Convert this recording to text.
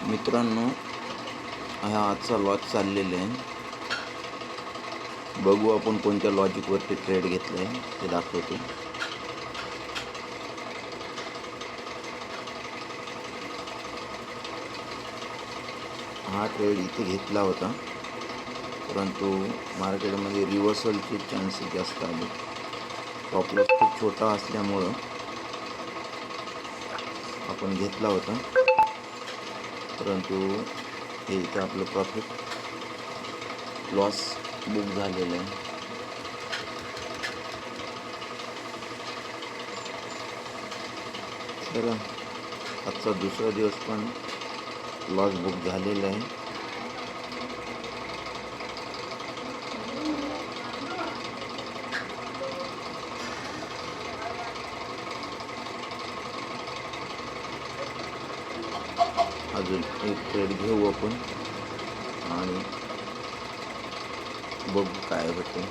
मित्रांनो, हा आजचा लॉज चाललेला आहे. बघू आपण कोणत्या लॉजिकवरती ट्रेड घेतला आहे ते दाखवतो. हा ट्रेड इथे घेतला होता, परंतु मार्केटमध्ये रिव्हर्सलचे चान्सेस जास्त आले. स्टॉप लॉस खूप छोटा असल्यामुळं आपण घेतला होता, परंतु हे इथं आपलं प्रॉफिट लॉस बुक झालेलं आहे. तर आजचा दुसरा दिवस पण लॉस बुक झालेला आहे. अजून एक ट्रेड घेऊ आपण आणि बघू काय होते.